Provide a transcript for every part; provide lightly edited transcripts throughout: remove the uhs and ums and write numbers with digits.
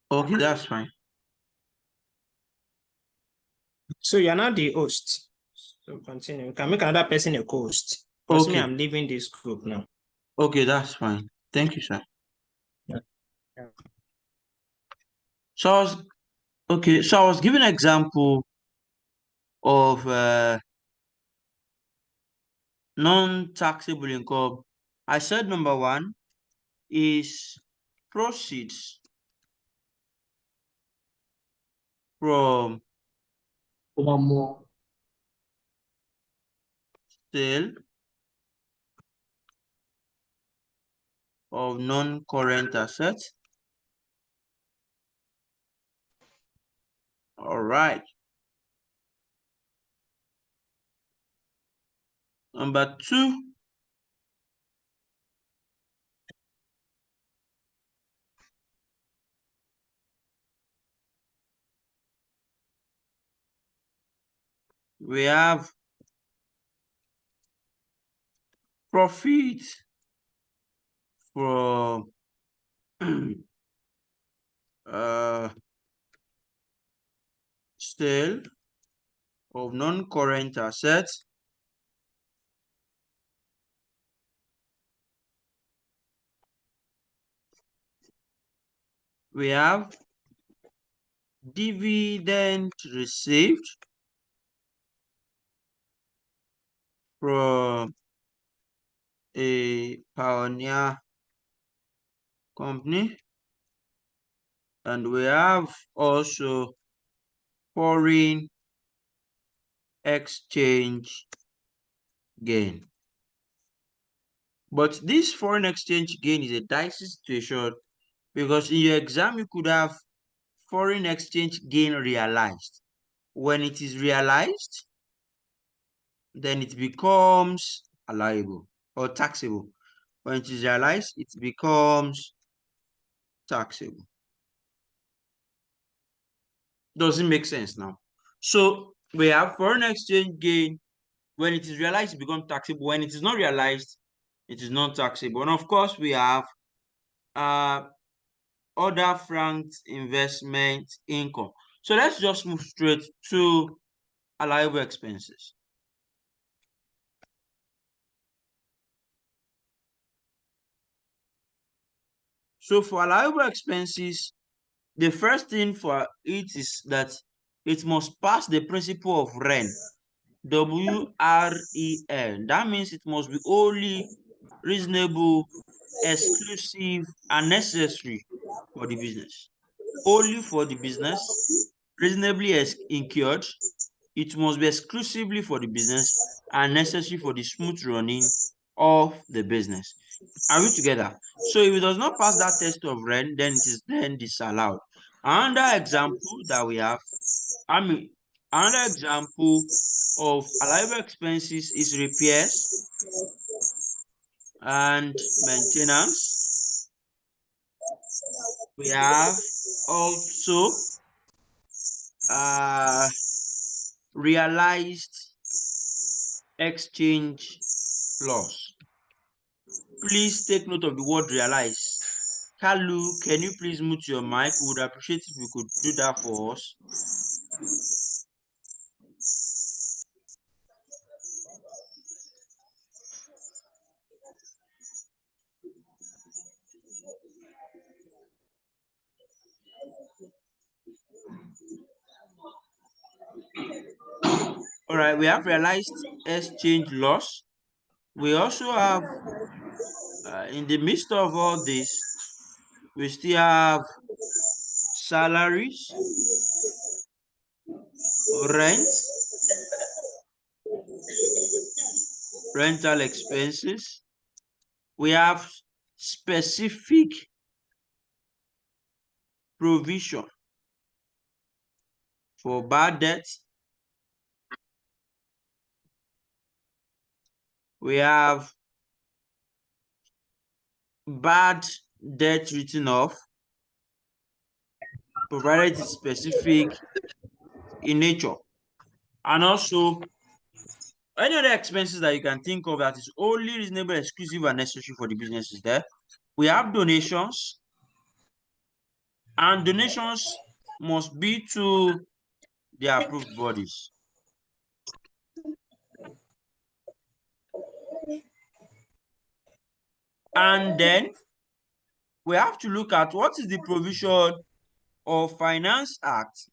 Okay, that's fine. So you're not the host. So continue. We can make another person a co-host. Because me, Okay. I'm leaving this group now. Okay, that's fine. Thank you, sir. Yeah. So I was giving an example of non-taxable income. I said number one is proceeds from One more. sale of non-current assets. All right. Number two we have profit from sale of non-current assets. We have dividend received from a pioneer company, and we have also foreign exchange gain. But this foreign exchange gain is a dicey situation because in your exam you could have foreign exchange gain realized. When it is realized, then it becomes allowable or taxable. When it is realized, it becomes taxable. Does it make sense now? So we have foreign exchange gain. When it is realized, it becomes taxable. When it is not realized, it is not taxable. And of course, we have other frank investment income. So let's just move straight to allowable expenses. So for allowable expenses, the first thing for it is that it must pass the principle of REN. WREN. That means it must be only reasonable, exclusive, and necessary for the business. Only for the business, reasonably incurred, it must be exclusively for the business and necessary for the smooth running of the business. Are we together? So if it does not pass that test of REN, then it is then disallowed. Another example that we have, another example of allowable expenses is repairs and maintenance. We have also realized exchange loss. Please take note of the word realize. Kalu, can you please mute your mic? We would appreciate if you could do that for us. All right, we have realized exchange loss. We also have, in the midst of all this, we still have salaries, rent, rental expenses. We have specific provision for bad debt. We have bad debt written off, provided it's specific in nature. And also, any other expenses that you can think of that is only reasonable, exclusive, and necessary for the business is there. We have donations. And donations must be to the approved bodies. And then we have to look at what is the provision of Finance Act.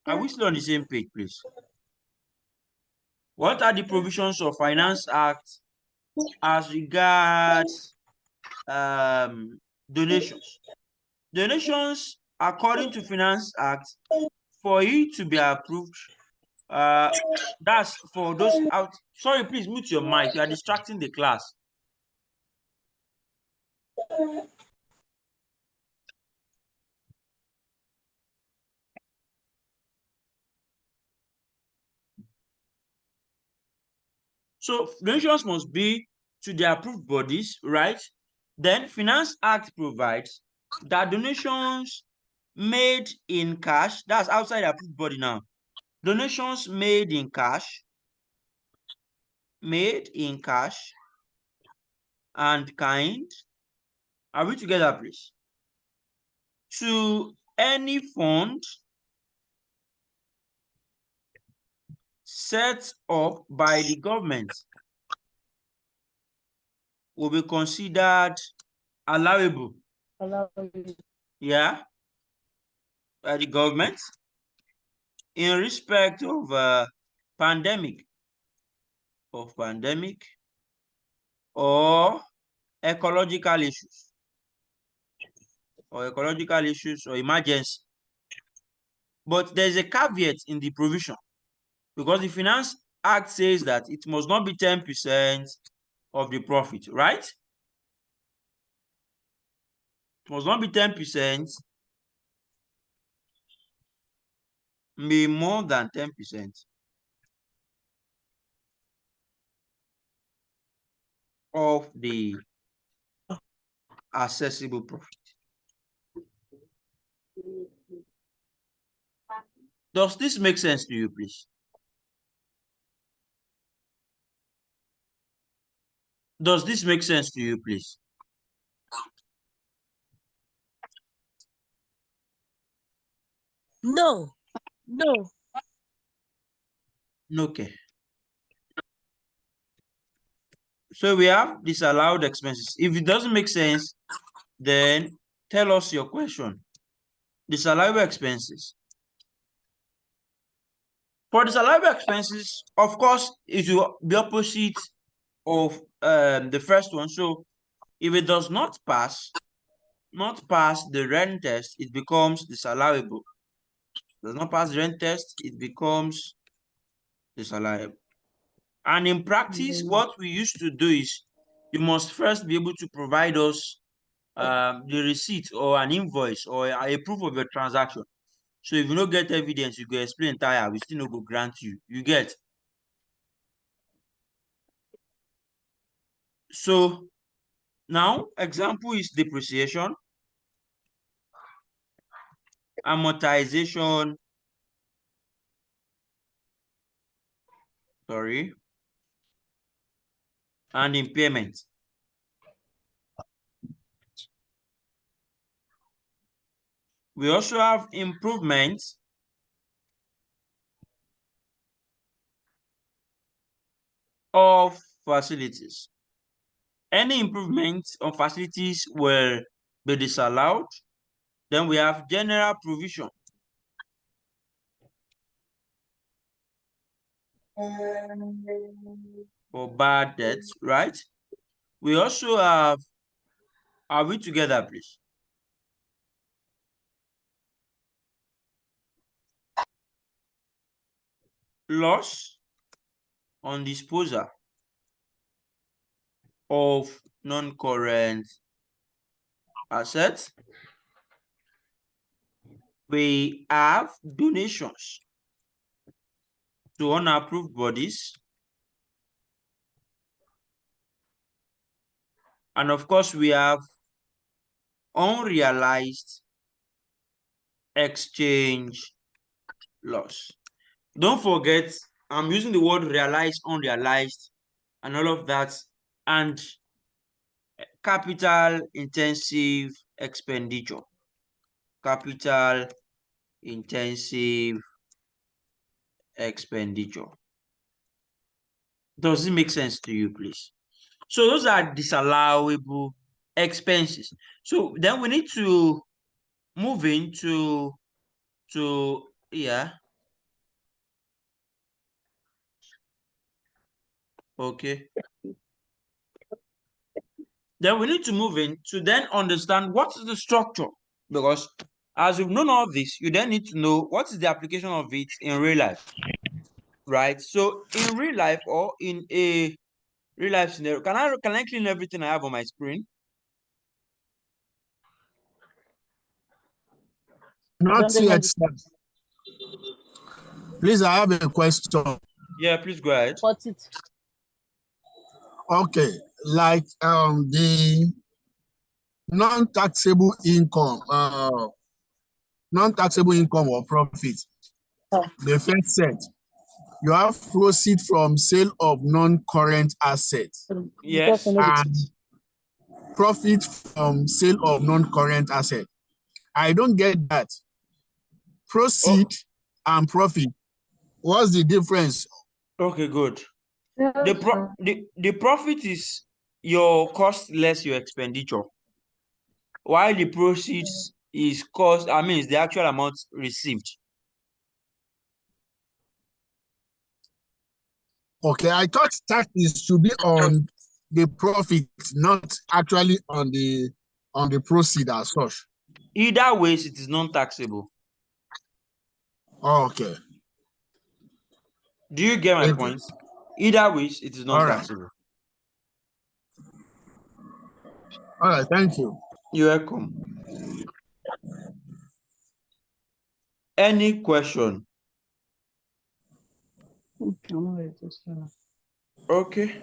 Are we still on the same page, please? What are the provisions of Finance Act as regards donations? Donations, according to Finance Act, for it to be approved, that's for those out. Sorry, please mute your mic. You are distracting the class. So donations must be to the approved bodies, right? Then Finance Act provides that donations made in cash, that's outside the approved body now. Donations made in cash and kind. Are we together, please? To any fund set up by the government will be considered allowable. Yeah, by the government in respect of pandemic or ecological issues or emergency. But there's a caveat in the provision, because the Finance Act says that it must not be 10% of the profit, right? It must not be 10%, be more than 10% of the accessible profit. Does this make sense to you, please? Does this make sense to you, please? No. No. Okay. So we have disallowed expenses. If it doesn't make sense, then tell us your question. Disallowable expenses. For disallowable expenses, of course, it will be opposite of the first one. So if it does not pass the rent test, it becomes disallowable. Does not pass the rent test, it becomes disallowable. And in practice, what we used to do is you must first be able to provide us the receipt or an invoice or a proof of your transaction. So if you don't get evidence, you go explain entire, we still no go grant you. You get? So now, example is depreciation, amortization, and impairment. We also have improvements of facilities. Any improvements on facilities will be disallowed. Then we have general provision. For bad debts, right? We also have, are we together, please? Loss on disposal of non-current assets. We have donations to unapproved bodies. And of course, we have unrealized exchange loss. Don't forget, I'm using the word realized, unrealized, and all of that, and capital intensive expenditure. capital intensive expenditure. Does it make sense to you, please? So those are disallowable expenses. So then we need to move into yeah. Okay. Then we need to move in to then understand what is the structure, because as you've known all this, you then need to know what is the application of it in real life, right? So in real life or in a real life scenario, can I clean everything I have on my screen? Not yet, sir. Please, I have a question. Yeah, please go ahead. What's it? Okay, like the non-taxable income, or profit. The first set, you have proceed from sale of non-current assets. Yes. And profit from sale of non-current asset. I don't get that. Proceed and profit. What's the difference? Okay, good. The profit is your cost less your expenditure, while the proceeds is cost, is the actual amount received. Okay, I thought tax should be on the profit, not actually on the proceed as such. Either ways, it is non-taxable. Oh, okay. Do you get my point? Either ways, it is non-taxable. All right, thank you. You're welcome. Any question? Okay.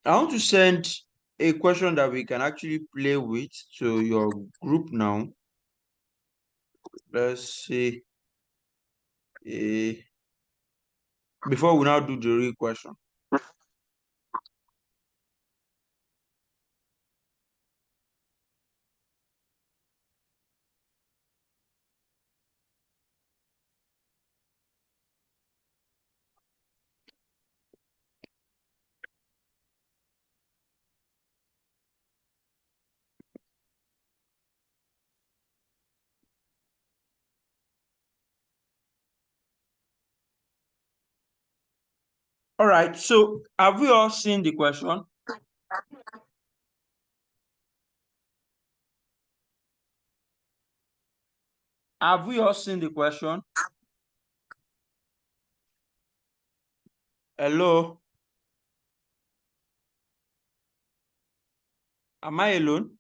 I want to send a question that we can actually play with to your group now. Let's see. Before we now do the real question. All right, so have we all seen the question? Have we all seen the question? Hello? Am I alone?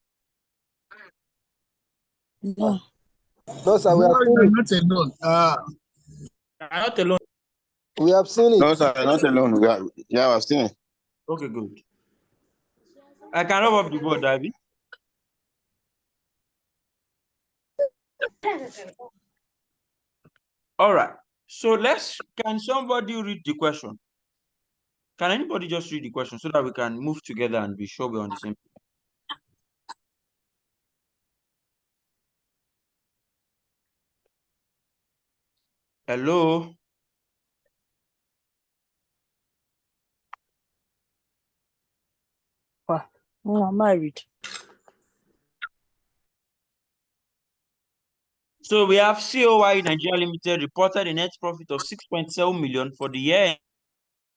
No. No, sir, we have seen You're it. not alone. Not alone. We have seen it. No, sir, not alone. Yeah, I've seen it. Okay, good. I can rub off the board, Davy. All right. So can somebody read the question? Can anybody just read the question so that we can move together and be sure we're on the same page? Hello? Oh, I'm married. So we have COI Nigeria Limited reported a net profit of 6.7 million for the year